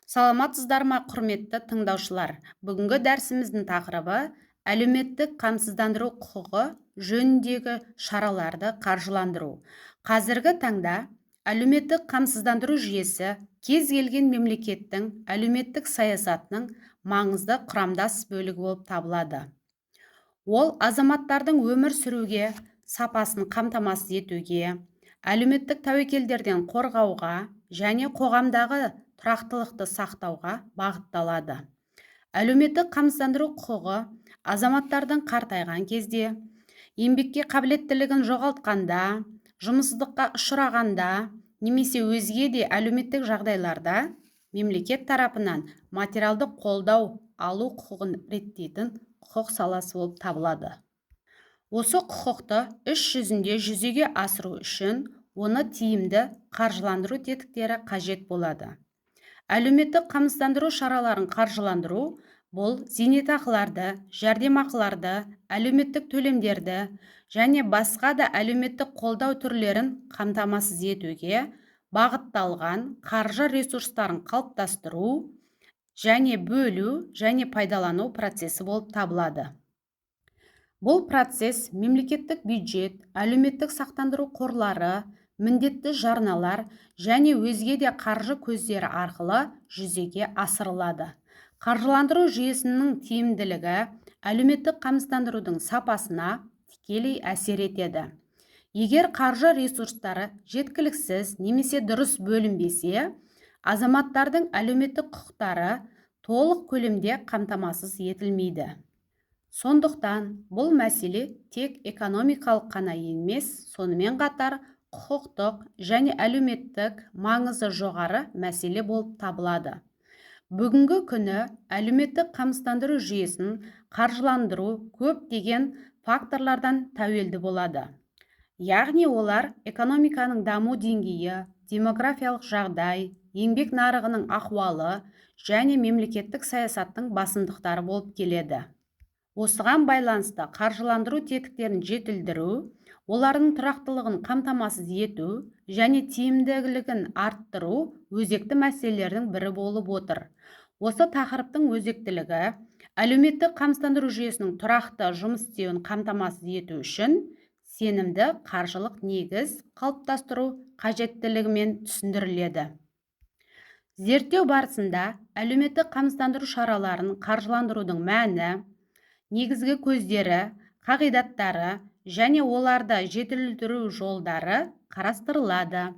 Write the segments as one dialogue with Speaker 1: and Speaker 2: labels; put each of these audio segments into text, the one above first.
Speaker 1: Саламатсыздар ма, құрметті тыңдаушылар? Бүгінгі дәрсіміздің тақырыбы әлеуметтік қамсыздандыру құқығы жөніндегі шараларды қаржыландыру. Қазіргі таңда әлеуметтік қамсыздандыру жүйесі кез келген мемлекеттің әлеуметтік саясатының маңызды құрамдас бөлігі болып табылады. Ол азаматтардың өмір сүруге, сапасын қамтамасыз етуге, әлеуметтік тәуекелдерден қорғауға және қоғамдағы тұрақтылықты сақтауға бағытталады. Әлеуметтік қамсыздандыру құқығы азаматтардың қартайған кезде, еңбекке қабілеттілігін жоғалтқанда, жұмыссыздыққа ұшырағанда, немесе өзге де әлеуметтік жағдайларда мемлекет тарапынан материалдық қолдау алу құқығын реттейтін құқық саласы болып табылады. Осы құқықты іс жүзінде жүзеге асыру үшін оны тиімді қаржыландыру тетіктері қажет болады. Әлеуметтік қамсыздандыру шараларын қаржыландыру бұл зейнетақыларды, жәрдемақыларды, әлеуметтік төлемдерді және басқа да әлеуметтік қолдау түрлерін қамтамасыз етуге бағытталған қаржы ресурстарын қалыптастыру және бөлу және пайдалану процесі болып табылады. Бұл процесс мемлекеттік бюджет, әлеуметтік сақтандыру қорлары, міндетті жарналар және өзге де қаржы көздері арқылы жүзеге асырылады. Қаржыландыру жүйесінің тиімділігі әлеуметтік қамсыздандырудың сапасына тікелей әсер етеді. Егер қаржы ресурстары жеткіліксіз немесе дұрыс бөлінбесе, азаматтардың әлеуметтік құқықтары толық көлемде қамтамасыз етілмейді. Сондықтан бұл мәселе тек экономикалық қана емес, сонымен қатар құқықтық және әлеуметтік маңызы жоғары мәселе болып табылады. Бүгінгі күні әлеуметтік қамсыздандыру жүйесін қаржыландыру көптеген факторлардан тәуелді болады. Яғни олар экономиканың даму деңгейі, демографиялық жағдай, еңбек нарығының ахуалы және мемлекеттік саясаттың басымдықтары болып келеді. Осыған байланысты қаржыландыру тетіктерін жетілдіру, олардың тұрақтылығын қамтамасыз ету және тиімділігін арттыру өзекті мәселелердің бірі болып отыр. Осы тақырыптың өзектілігі әлеуметтік қамсыздандыру жүйесінің тұрақты жұмыс істеуін қамтамасыз ету үшін сенімді қаржылық негіз қалыптастыру қажеттілігімен түсіндіріледі. Зерттеу барысында әлеуметтік қамсыздандыру шараларын қаржыландырудың мәні, негізгі көздері, қағидаттары және оларды жетілдіру жолдары қарастырылады.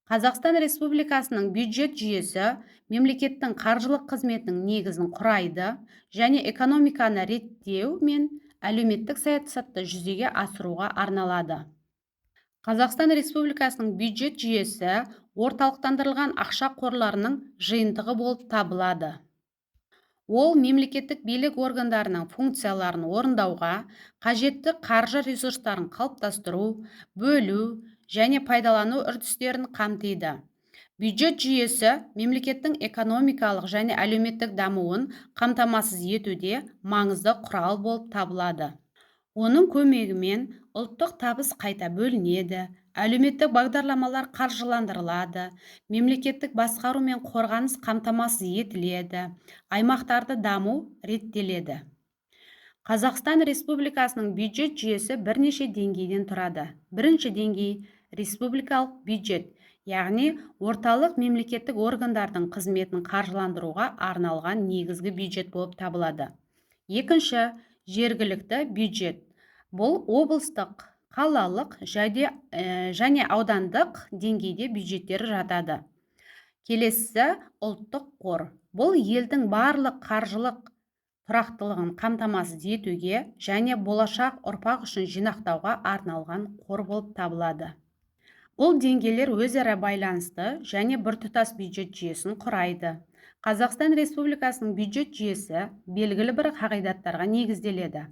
Speaker 1: Қазақстан Республикасының бюджет жүйесі мемлекеттің қаржылық қызметінің негізін құрайды және экономиканы реттеу мен әлеуметтік саясатты жүзеге асыруға арналады. Қазақстан Республикасының бюджет жүйесі орталықтандырылған ақша қорларының жиынтығы болып табылады. Ол мемлекеттік билік органдарының функцияларын орындауға қажетті қаржы ресурстарын қалыптастыру, бөлу және пайдалану үрдістерін қамтиды. Бюджет жүйесі мемлекеттің экономикалық және әлеуметтік дамуын қамтамасыз етуде маңызды құрал болып табылады. Оның көмегімен ұлттық табыс қайта бөлінеді, әлеуметтік бағдарламалар қаржыландырылады, мемлекеттік басқару мен қорғаныс қамтамасыз етіледі, аймақтарды даму реттеледі. Қазақстан Республикасының бюджет жүйесі бірнеше деңгейден тұрады. Бірінші деңгей – республикалық бюджет, яғни орталық мемлекеттік органдардың қызметін қаржыландыруға арналған негізгі бюджет болып табылады. Екінші – жергілікті бюджет. Бұл облыстық, қалалық және аудандық деңгейде бюджеттер жатады. Келесі ұлттық қор. Бұл елдің барлық қаржылық тұрақтылығын қамтамасыз етуге және болашақ ұрпақ үшін жинақтауға арналған қор болып табылады. Бұл деңгейлер өзара байланысты және біртұтас бюджет жүйесін құрайды. Қазақстан Республикасының бюджет жүйесі белгілі бір қағидаттарға негізделеді.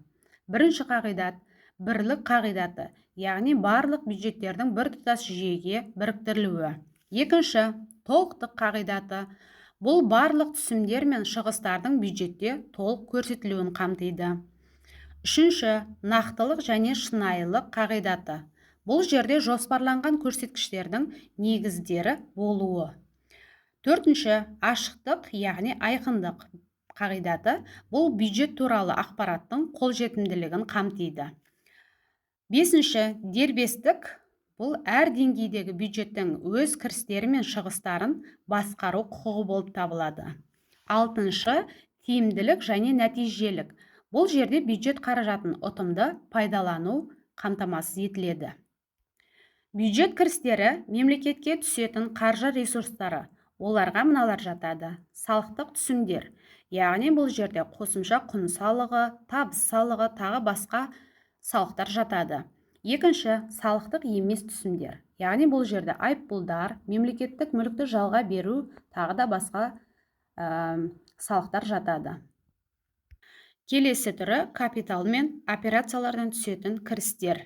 Speaker 1: Бірінші қағидат – бірлік қағидаты, яғни барлық бюджеттердің біртұтас жүйеге біріктірілуі. Екінші – толықтық қағидаты. Бұл барлық түсімдер мен шығыстардың бюджетте толық көрсетілуін қамтиды. Үшінші – нақтылық және шынайылық қағидаты. Бұл жерде жоспарланған көрсеткіштердің негіздері болуы. Төртінші, ашықтық, яғни айқындық қағидаты. Бұл бюджет туралы ақпараттың қолжетімділігін қамтиды. Бесінші, дербестік. Бұл әр деңгейдегі бюджеттің өз кірістері мен шығыстарын басқару құқығы болып табылады. Алтыншы, тиімділік және нәтижелік. Бұл жерде бюджет қаражатын ұтымды пайдалану қамтамасыз етіледі. Бюджет кірістері мемлекетке түсетін қаржы ресурстары. Оларға мыналар жатады. Салықтық түсімдер, яғни бұл жерде қосымша құн салығы, табыс салығы, тағы басқа салықтар жатады. Екінші, салықтық емес түсімдер, яғни бұл жерде айыппұлдар, мемлекеттік мүлікті жалға беру, тағы да басқа салықтар жатады. Келесі түрі капитал мен операциялардан түсетін кірістер.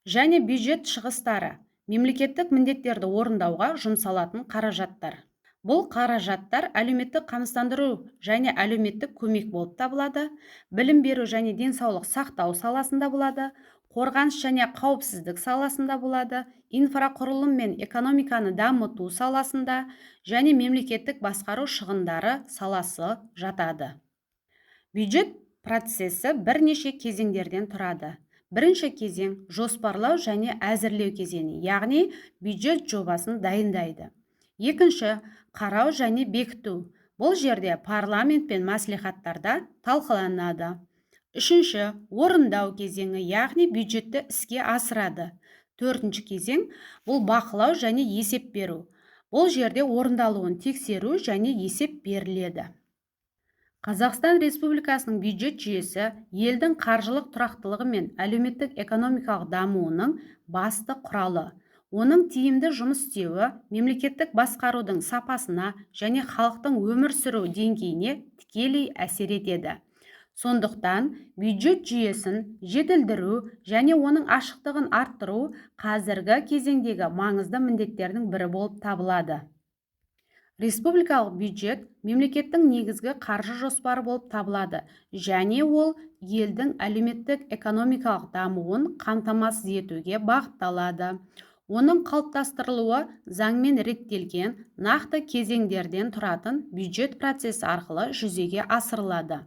Speaker 1: Және бюджет шығыстары, мемлекеттік міндеттерді орындауға жұмсалатын қаражаттар. Бұл қаражаттар әлеуметтік қамсыздандыру және әлеуметтік көмек болып табылады, білім беру және денсаулық сақтау саласында болады, қорғаныс және қауіпсіздік саласында болады, инфрақұрылым мен экономиканы дамыту саласында және мемлекеттік басқару шығындары саласы жатады. Бюджет процесі бірнеше кезеңдерден тұрады. Бірінші кезең жоспарлау және әзірлеу кезеңі, яғни бюджет жобасын дайындайды. Екінші, қарау және бекіту. Бұл жерде парламент пен мәслихаттарда талқыланады. Үшінші, орындау кезеңі, яғни бюджетті іске асырады. Төртінші кезең, бұл бақылау және есеп беру. Бұл жерде орындалуын тексеру және есеп беріледі. Қазақстан Республикасының бюджет жүйесі елдің қаржылық тұрақтылығы мен әлеуметтік экономикалық дамуының басты құралы. Оның тиімді жұмыс істеуі мемлекеттік басқарудың сапасына және халықтың өмір сүру деңгейіне тікелей әсер етеді. Сондықтан бюджет жүйесін жетілдіру және оның ашықтығын арттыру қазіргі кезеңдегі маңызды міндеттердің бірі болып табылады. Республикалық бюджет мемлекеттің негізгі қаржы жоспары болып табылады және ол елдің әлеуметтік экономикалық дамуын қамтамасыз етуге бағытталады. Оның қалыптастырылуы заңмен реттелген нақты кезеңдерден тұратын бюджет процесі арқылы жүзеге асырылады.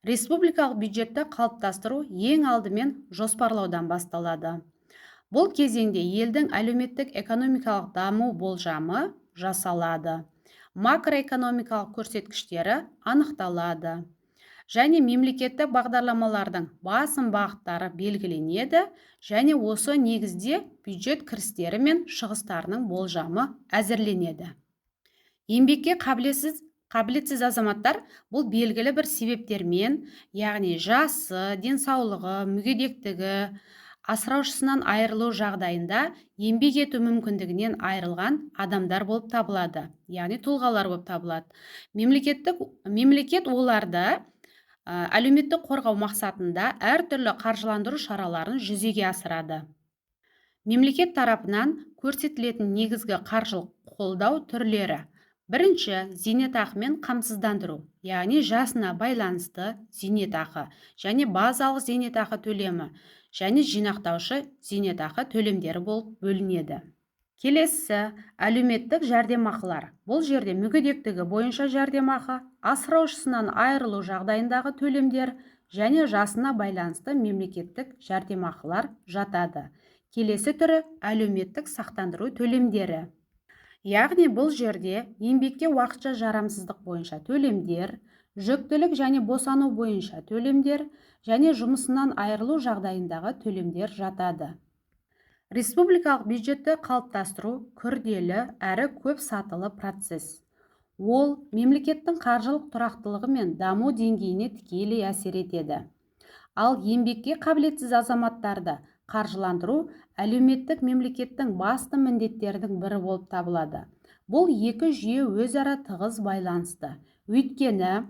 Speaker 1: Республикалық бюджетті қалыптастыру ең алдымен жоспарлаудан басталады. Бұл кезеңде елдің әлеуметтік экономикалық даму болжамы жасалады. Макроэкономикалық көрсеткіштері анықталады. Және мемлекеттік бағдарламалардың басым бағыттары белгіленеді және осы негізде бюджет кірістері мен шығыстарының болжамы әзірленеді. Еңбекке қабілетсіз азаматтар бұл белгілі бір себептермен, яғни жасы, денсаулығы, мүгедектігі, асыраушысынан айырылу жағдайында еңбек ету мүмкіндігінен айырылған адамдар болып табылады, яғни тұлғалар болып табылады. Мемлекет оларды әлеуметтік қорғау мақсатында әртүрлі қаржыландыру шараларын жүзеге асырады. Мемлекет тарапынан көрсетілетін негізгі қаржылық қолдау түрлері. Бірінші, зейнетақы мен қамсыздандыру, яғни жасына байланысты зейнетақы және базалық зейнетақы төлемі және жинақтаушы зейнетақы төлемдері болып бөлінеді. Келесі, әлеуметтік жәрдемақылар. Бұл жерде мүгедектігі бойынша жәрдемақы, асыраушысынан айырылу жағдайындағы төлемдер және жасына байланысты мемлекеттік жәрдемақылар жатады. Келесі түрі әлеуметтік сақтандыру төлемдері. Яғни бұл жерде еңбекке уақытша жарамсыздық бойынша төлемдер, жүктілік және босану бойынша төлемдер және жұмысынан айырылу жағдайындағы төлемдер жатады. Республикалық бюджетті қалыптастыру күрделі әрі көп сатылы процесс. Ол мемлекеттің қаржылық тұрақтылығы мен даму деңгейіне тікелей әсер етеді. Ал еңбекке қабілетсіз азаматтарды қаржыландыру әлеуметтік мемлекеттің басты міндеттердің бірі болып табылады. Бұл екі жүйе өзара тығыз байланысты. Өйткені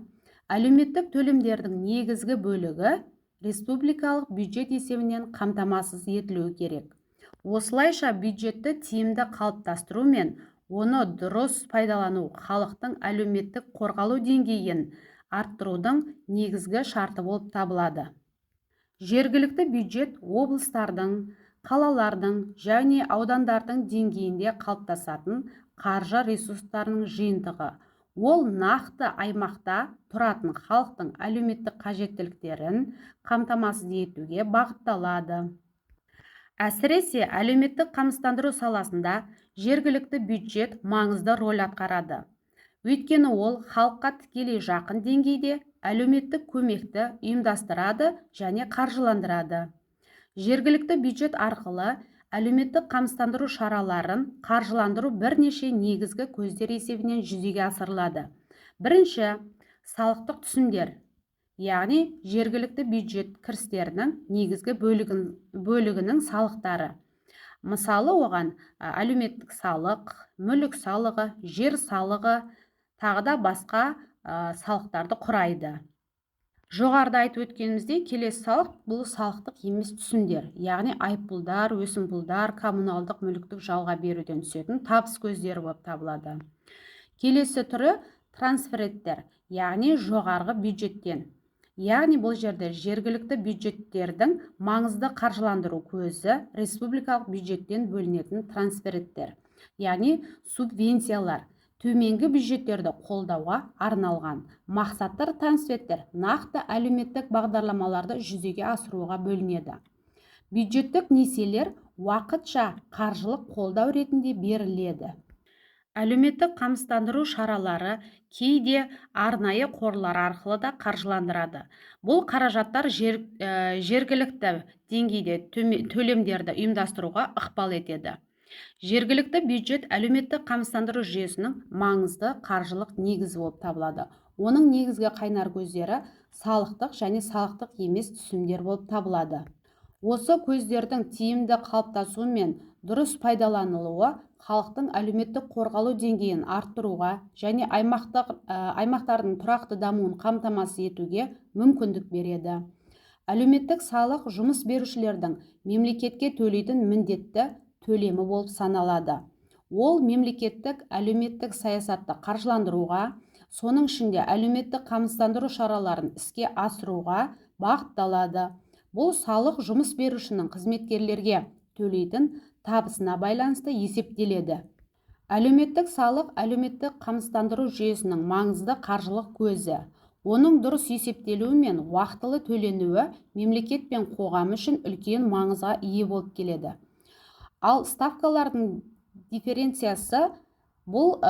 Speaker 1: әлеуметтік төлемдердің негізгі бөлігі республикалық бюджет есебінен қамтамасыз етілуі керек. Осылайша бюджетті тиімді қалыптастыру мен оны дұрыс пайдалану халықтың әлеуметтік қорғалу деңгейін арттырудың негізгі шарты болып табылады. Жергілікті бюджет облыстардың, қалалардың және аудандардың деңгейінде қалыптасатын қаржы ресурстарының жиынтығы. Ол нақты аймақта тұратын халықтың әлеуметтік қажеттіліктерін қамтамасыз етуге бағытталады. Әсіресе әлеуметтік қамсыздандыру саласында жергілікті бюджет маңызды рөл атқарады. Өйткені ол халыққа тікелей жақын деңгейде әлеуметтік көмекті ұйымдастырады және қаржыландырады. Жергілікті бюджет арқылы әлеуметтік қамсыздандыру шараларын қаржыландыру бірнеше негізгі көздер есебінен жүзеге асырылады. Бірінші, салықтық түсімдер, яғни жергілікті бюджет кірістерінің негізгі бөлігінің салықтары. Мысалы, оған әлеуметтік салық, мүлік салығы, жер салығы, тағы да басқа салықтарды құрайды. Жоғарыда айтып өткеніміздей, келесі салық бұл салықтық емес түсімдер, яғни айыппұлдар, өсімпұлдар, коммуналдық мүліктік жалға беруден түсетін табыс көздері болып табылады. Келесі түрі трансферттер, яғни жоғарғы бюджеттен. Яғни бұл жерде жергілікті бюджеттердің маңызды қаржыландыру көзі республикалық бюджеттен бөлінетін трансферттер, яғни субвенциялар. Төменгі бюджеттерді қолдауға арналған. Мақсаттар трансферттер нақты әлеуметтік бағдарламаларды жүзеге асыруға бөлінеді. Бюджеттік несиелер уақытша қаржылық қолдау ретінде беріледі. Әлеуметтік қамсыздандыру шаралары кейде арнайы қорлар арқылы да қаржыландырады. Бұл қаражаттар жергілікті деңгейде төлемдерді ұйымдастыруға ықпал етеді. Жергілікті бюджет әлеуметтік қамсыздандыру жүйесінің маңызды қаржылық негізі болып табылады. Оның негізгі қайнар көздері салықтық және салықтық емес түсімдер болып табылады. Осы көздердің тиімді қалыптасуы мен дұрыс пайдаланылуы халықтың әлеуметтік қорғалу деңгейін арттыруға және аймақтардың тұрақты дамуын қамтамасыз етуге мүмкіндік береді. Әлеуметтік салық жұмыс берушілердің мемлекетке төлейтін міндетті төлемі болып саналады. Ол мемлекеттік әлеуметтік саясатты қаржыландыруға, соның ішінде әлеуметтік қамсыздандыру шараларын іске асыруға бағытталады. Бұл салық жұмыс берушінің қызметкерлерге төлейтін табысына байланысты есептеледі. Әлеуметтік салық әлеуметтік қамсыздандыру жүйесінің маңызды қаржылық көзі. Оның дұрыс есептелуі мен уақытылы төленуі мемлекет пен қоғам үшін үлкен маңызға ие болып келеді. Ал ставкалардың дифференциясы бұл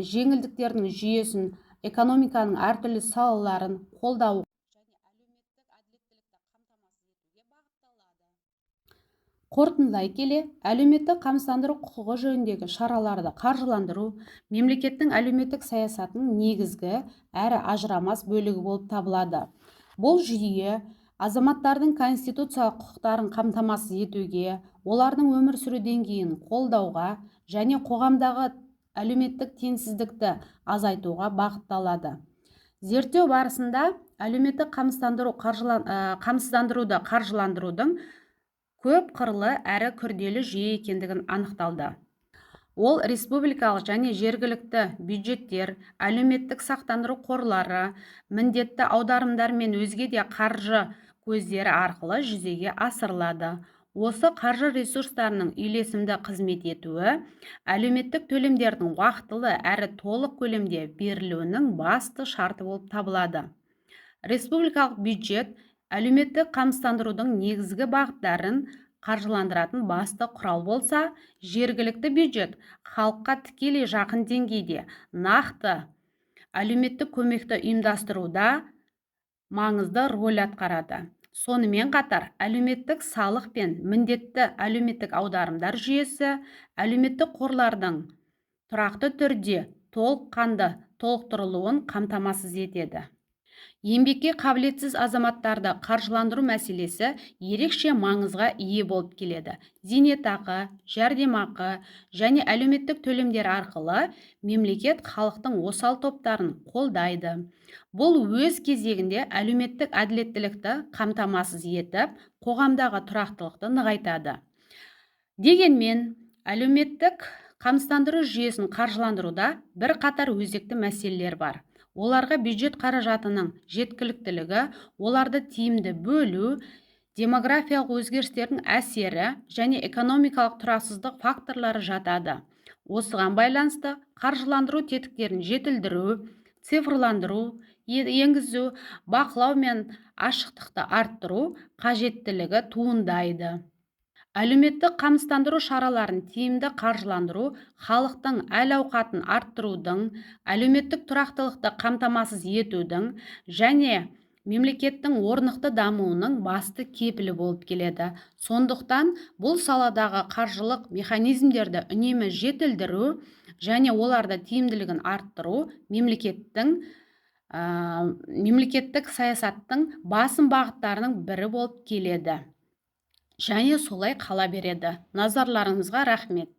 Speaker 1: жеңілдіктердің жүйесін, экономиканың әртүрлі салаларын қолдау және әлеуметтік әділеттілікті қамтамасыз етуге бағытталады. Қорытындылай келе, әлеуметтік қамсыздандыру құқығы жөніндегі шараларды қаржыландыру мемлекеттің әлеуметтік саясатының негізгі әрі ажырамас бөлігі болып табылады. Бұл жүйе азаматтардың конституциялық құқықтарын қамтамасыз етуге, олардың өмір сүру деңгейін қолдауға және қоғамдағы әлеуметтік теңсіздікті азайтуға бағытталады. Зерттеу барысында әлеуметтік қамсыздандыруды қаржыландырудың көп қырлы әрі күрделі жүйе екендігін анықталды. Ол республикалық және жергілікті бюджеттер, әлеуметтік сақтандыру қорлары, міндетті аударымдар мен өзге де қаржы көздері арқылы жүзеге асырылады. Осы қаржы ресурстарының үйлесімді қызмет етуі әлеуметтік төлемдердің уақытылы әрі толық көлемде берілуінің басты шарты болып табылады. Республикалық бюджет әлеуметтік қамсыздандырудың негізгі бағыттарын қаржыландыратын басты құрал болса, жергілікті бюджет халыққа тікелей жақын деңгейде нақты әлеуметтік көмекті ұйымдастыруда маңызды рөл атқарады. Сонымен қатар, әлеуметтік салық пен міндетті әлеуметтік аударымдар жүйесі әлеуметтік қорлардың тұрақты түрде толыққанды толықтырылуын қамтамасыз етеді. Еңбекке қабілетсіз азаматтарды қаржыландыру мәселесі ерекше маңызға ие болып келеді. Зейнетақы, жәрдемақы және әлеуметтік төлемдер арқылы мемлекет халықтың осал топтарын қолдайды. Бұл өз кезегінде әлеуметтік әділеттілікті қамтамасыз етіп, қоғамдағы тұрақтылықты нығайтады. Дегенмен, әлеуметтік қамсыздандыру жүйесін қаржыландыруда бірқатар өзекті мәселелер бар. Оларға бюджет қаражатының жеткіліктілігі, оларды тиімді бөлу, демографиялық өзгерістердің әсері және экономикалық тұрақсыздық факторлары жатады. Осыған байланысты қаржыландыру тетіктерін жетілдіру, цифрландыру, енгізу, бақылау мен ашықтықты арттыру қажеттілігі туындайды. Әлеуметтік қамсыздандыру шараларын тиімді қаржыландыру халықтың әл-ауқатын арттырудың, әлеуметтік тұрақтылықты қамтамасыз етудің және мемлекеттің орнықты дамуының басты кепілі болып келеді. Сондықтан бұл саладағы қаржылық механизмдерді үнемі жетілдіру және оларды тиімділігін арттыру мемлекеттік саясаттың басым бағыттарының бірі болып келеді. Және солай қала береді. Назарларыңызға рахмет.